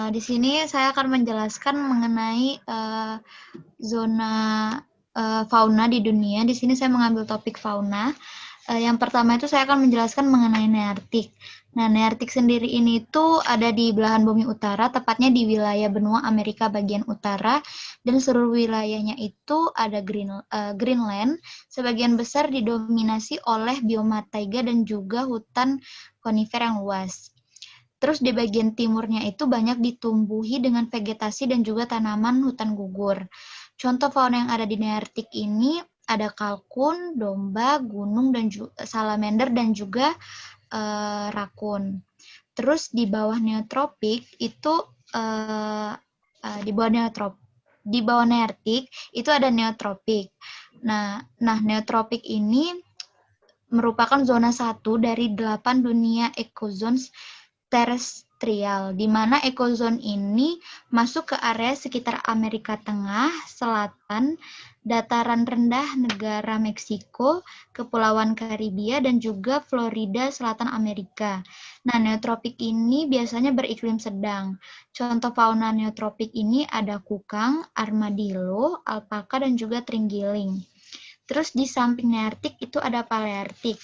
Di sini saya akan menjelaskan mengenai zona fauna di dunia. Di sini saya mengambil topik fauna. Yang pertama itu saya akan menjelaskan mengenai Nearktik. Nah, Nearktik sendiri ini tuh ada di belahan bumi utara, tepatnya di wilayah benua Amerika bagian utara, dan seluruh wilayahnya itu ada Greenland, sebagian besar didominasi oleh bioma taiga dan juga hutan konifer yang luas. Terus di bagian timurnya itu banyak ditumbuhi dengan vegetasi dan juga tanaman hutan gugur. Contoh fauna yang ada di Nearktik ini ada kalkun, domba, gunung, dan salamander, dan juga rakun. Terus di bawah neotropik itu di bawah Nearktik itu ada neotropik. Nah, neotropik ini merupakan zona 1 dari 8 dunia ecozones terestrial, di mana ekozone ini masuk ke area sekitar Amerika Tengah, Selatan, dataran rendah negara Meksiko, Kepulauan Karibia, dan juga Florida Selatan Amerika. Nah, neotropik ini biasanya beriklim sedang. Contoh fauna neotropik ini ada kukang, armadillo, alpaka, dan juga terenggiling. Terus di samping Nearktik itu ada Palearktik.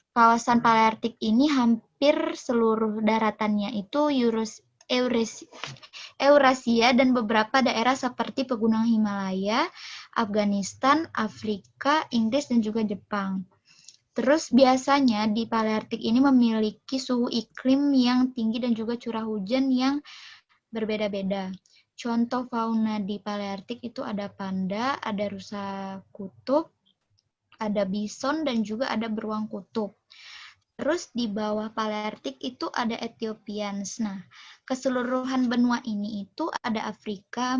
Kawasan Palearktik ini hampir seluruh daratannya itu Eurasia dan beberapa daerah seperti Pegunungan Himalaya, Afghanistan, Afrika, Inggris, dan juga Jepang. Terus biasanya di Palearktik ini memiliki suhu iklim yang tinggi dan juga curah hujan yang berbeda-beda. Contoh fauna di Palearktik itu ada panda, ada rusa kutub, ada bison, dan juga ada beruang kutub. Terus di bawah Palearktik itu ada Ethiopians. Nah, keseluruhan benua ini itu ada Afrika,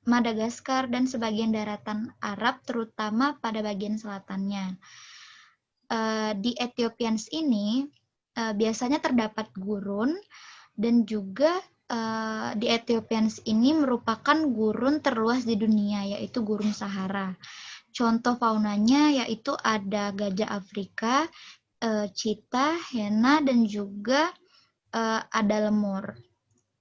Madagaskar, dan sebagian daratan Arab, terutama pada bagian selatannya. Di Ethiopians ini biasanya terdapat gurun, dan juga di Ethiopians ini merupakan gurun terluas di dunia, yaitu gurun Sahara. Contoh faunanya yaitu ada gajah Afrika, cheetah, hyena, dan juga ada lemur.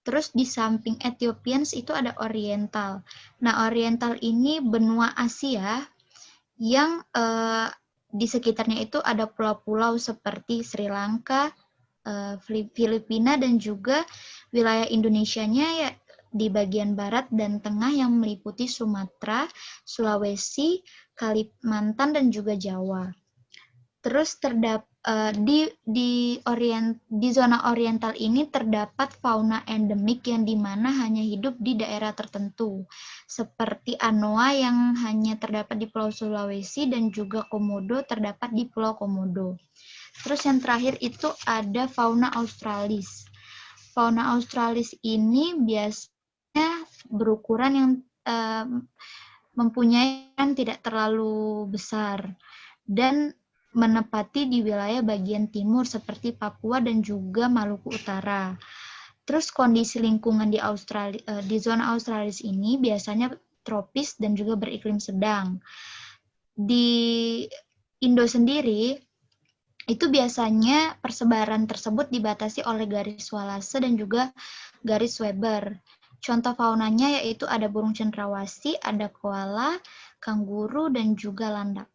Terus di samping Ethiopians itu ada Oriental. Nah, Oriental ini benua Asia yang di sekitarnya itu ada pulau-pulau seperti Sri Lanka, Filipina, dan juga wilayah Indonesianya ya di bagian barat dan tengah yang meliputi Sumatera, Sulawesi, Kalimantan, dan juga Jawa. Terus di zona oriental ini terdapat fauna endemik yang dimana hanya hidup di daerah tertentu, seperti anoa yang hanya terdapat di Pulau Sulawesi dan juga komodo terdapat di Pulau Komodo. Terus yang terakhir itu ada fauna australis. Fauna australis ini biasanya berukuran yang mempunyai yang tidak terlalu besar dan menepati di wilayah bagian timur seperti Papua dan juga Maluku Utara. Terus kondisi lingkungan di zona australis ini biasanya tropis dan juga beriklim sedang. Di Indo sendiri itu biasanya persebaran tersebut dibatasi oleh garis Wallace dan juga garis Weber. Contoh faunanya yaitu ada burung cendrawasih, ada koala, kanguru, dan juga landak.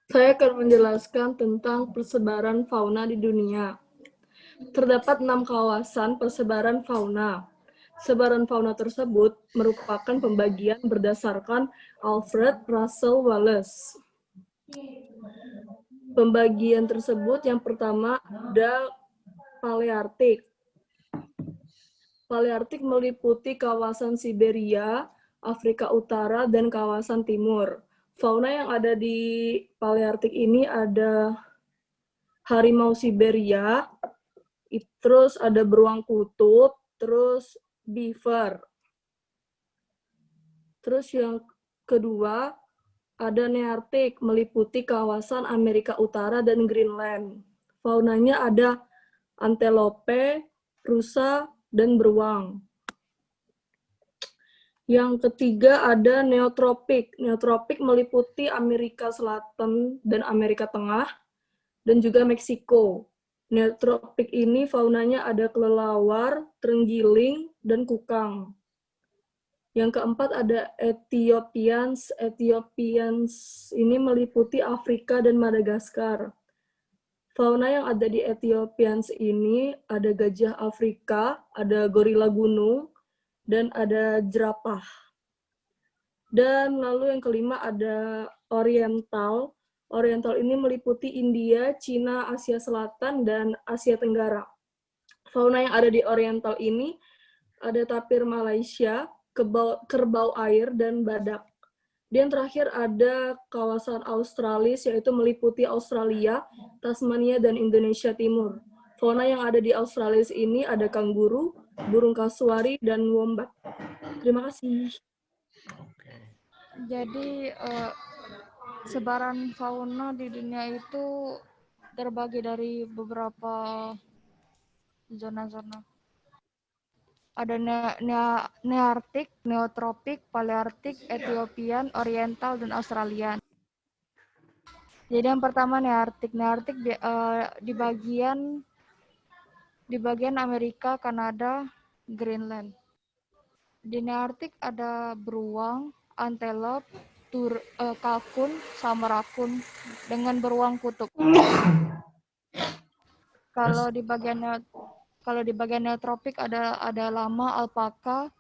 Saya akan menjelaskan tentang persebaran fauna di dunia. Terdapat 6 kawasan persebaran fauna. Sebaran fauna tersebut merupakan pembagian berdasarkan Alfred Russel Wallace. Pembagian tersebut yang pertama ada Palearktik. Palearktik meliputi kawasan Siberia, Afrika Utara, dan kawasan timur. Fauna yang ada di Palearktik ini ada harimau Siberia, terus ada beruang kutub, terus beaver. Terus yang kedua ada Nearktik, meliputi kawasan Amerika Utara dan Greenland. Faunanya ada antelope, rusa, dan beruang. Yang ketiga ada neotropik. Neotropik meliputi Amerika Selatan dan Amerika Tengah, dan juga Meksiko. Neotropik ini faunanya ada kelelawar, terenggiling, dan kukang. Yang keempat ada Ethiopians. Ethiopians ini meliputi Afrika dan Madagaskar. Fauna yang ada di Ethiopians ini ada gajah Afrika, ada gorila gunung, dan ada jerapah. Dan lalu yang kelima ada Oriental. Oriental ini meliputi India, Cina, Asia Selatan, dan Asia Tenggara. Fauna yang ada di Oriental ini ada tapir Malaysia, kerbau air, dan badak. Dan terakhir ada kawasan Australis, yaitu meliputi Australia, Tasmania, dan Indonesia Timur. Fauna yang ada di Australis ini ada kanguru, burung kasuari, dan wombat. Terima kasih. Jadi sebaran fauna di dunia itu terbagi dari beberapa zona-zona. Ada Nearktik, Neotropik, Palearktik, Ethiopian, Oriental, dan Australian. Jadi yang pertama Nearktik. Nearktik di bagian Amerika, Kanada, Greenland. Di Nearktik ada beruang, antelop, kalkun, sama rakun dengan beruang kutub. Kalau di bagian neotropik ada lama, alpaka,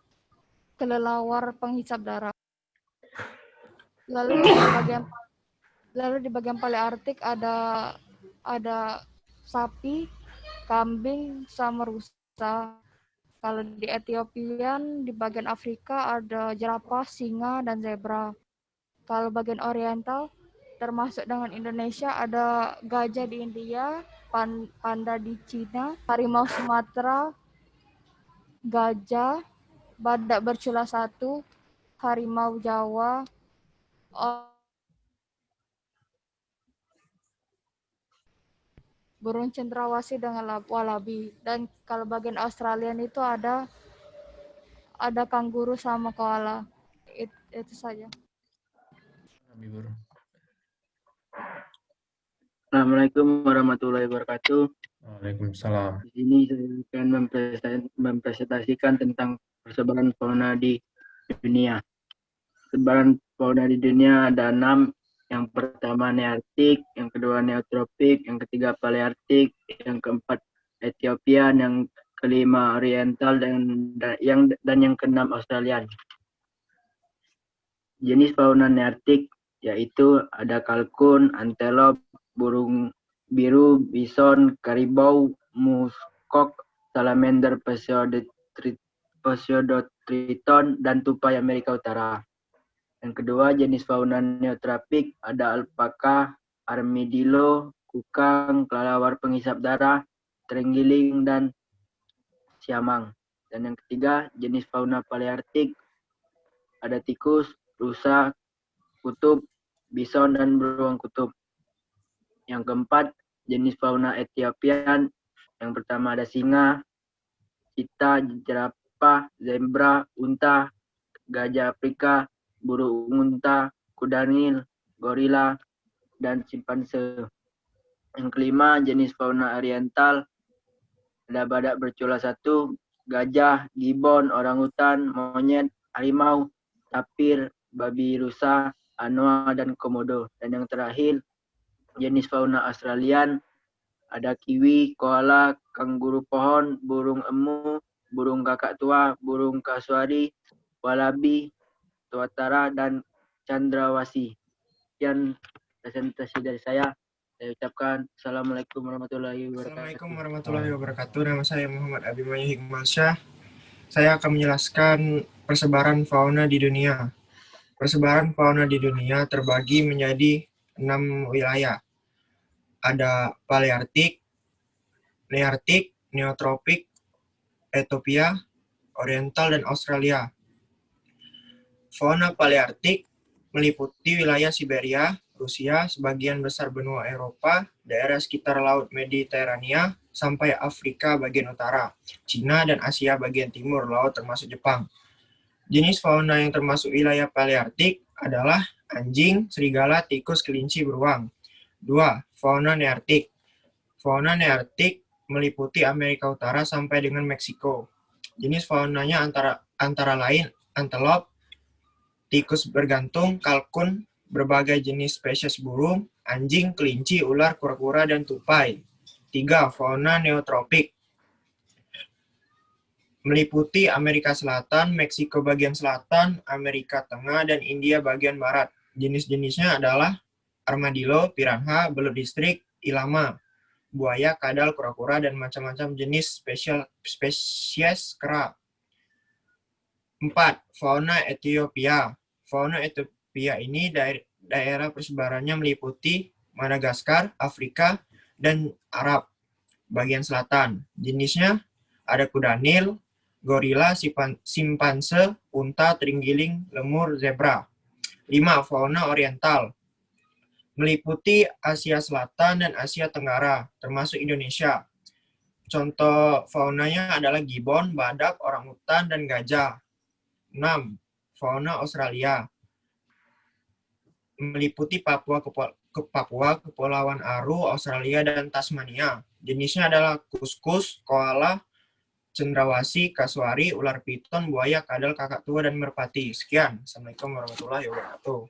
kelelawar penghisap darah. Lalu di bagian palearktik ada sapi, kambing, sama rusa. Kalau di Ethiopian, di bagian Afrika ada jerapah, singa, dan zebra. Kalau bagian Oriental, termasuk dengan Indonesia, ada gajah di India, panda di Cina, harimau Sumatera, gajah, badak bercula 1, harimau Jawa, burung cendrawasih dengan walabi. Dan kalau bagian Australian itu ada kanguru sama koala. Itu saja. Assalamualaikum warahmatullahi wabarakatuh. Waalaikumsalam. Di sini saya akan mempresentasikan tentang persebaran fauna di dunia. Persebaran fauna di dunia ada 6. Yang pertama Nearktik, yang kedua Neotropik, yang ketiga Palearktik, yang keempat Ethiopia, yang kelima Oriental, dan yang keenam Australian. Jenis fauna Nearktik yaitu ada kalkun, antelop, burung biru, bison, karibau, muskok, salamander, Pseudotriton, dan tupai Amerika Utara. Yang kedua, jenis fauna neotropik ada alpaka, armadillo, kukang, kelelawar penghisap darah, terenggiling, dan siamang. Dan yang ketiga, jenis fauna palearktik ada tikus, rusa kutub, bison, dan beruang kutub. Yang keempat, jenis fauna Ethiopian. Yang pertama ada singa, cheetah, jerapah, zebra, unta, gajah Afrika, burung unta, kuda nil, gorila, dan simpanse. Yang kelima, jenis fauna oriental. Ada badak bercula 1, gajah, gibbon, orangutan, monyet, harimau, tapir, babi rusa, anoa, dan komodo. Dan yang terakhir, jenis fauna Australian. Ada kiwi, koala, kanguru pohon, burung emu, burung kakak tua, burung kasuari, walabi, tuatara, dan cendrawasih. Sekian presentasi dari saya. Saya ucapkan Assalamualaikum warahmatullahi wabarakatuh. Assalamualaikum warahmatullahi wabarakatuh. Nama saya Muhammad Abimanyu Hikmalsyah. Saya akan menjelaskan persebaran fauna di dunia. Persebaran fauna di dunia terbagi menjadi 6 wilayah. Ada Palearktik, Nearktik, Neotropik, Ethiopia, Oriental, dan Australia. Fauna Palearktik meliputi wilayah Siberia, Rusia, sebagian besar benua Eropa, daerah sekitar Laut Mediterania, sampai Afrika bagian utara, Cina, dan Asia bagian timur laut termasuk Jepang. Jenis fauna yang termasuk wilayah Palearktik adalah anjing, serigala, tikus, kelinci, beruang. 2. Fauna Nearktik. Fauna nearktik meliputi Amerika Utara sampai dengan Meksiko. Jenis faunanya antara lain antelop, tikus bergantung, kalkun, berbagai jenis spesies burung, anjing, kelinci, ular, kura-kura, dan tupai. 3. Fauna neotropik meliputi Amerika Selatan, Meksiko bagian selatan, Amerika Tengah, dan India bagian barat. Jenis-jenisnya adalah armadillo, piranha, belut listrik, ilama, buaya, kadal, kura-kura, dan macam-macam jenis spesies kera. 4. Fauna Ethiopia. Fauna Ethiopia ini daerah persebarannya meliputi Madagaskar, Afrika, dan Arab bagian selatan. Jenisnya ada kuda Nil, gorila, simpanse, unta, terenggiling, lemur, zebra. 5. Fauna Oriental meliputi Asia Selatan dan Asia Tenggara, termasuk Indonesia. Contoh faunanya adalah gibbon, badak, orangutan, dan gajah. 6. Fauna Australia meliputi Papua, Kepulauan Aru, Australia, dan Tasmania. Jenisnya adalah kuskus, koala, cendrawasih, kasuari, ular piton, buaya, kadal, kakak tua, dan merpati. Sekian. Assalamualaikum warahmatullahi wabarakatuh.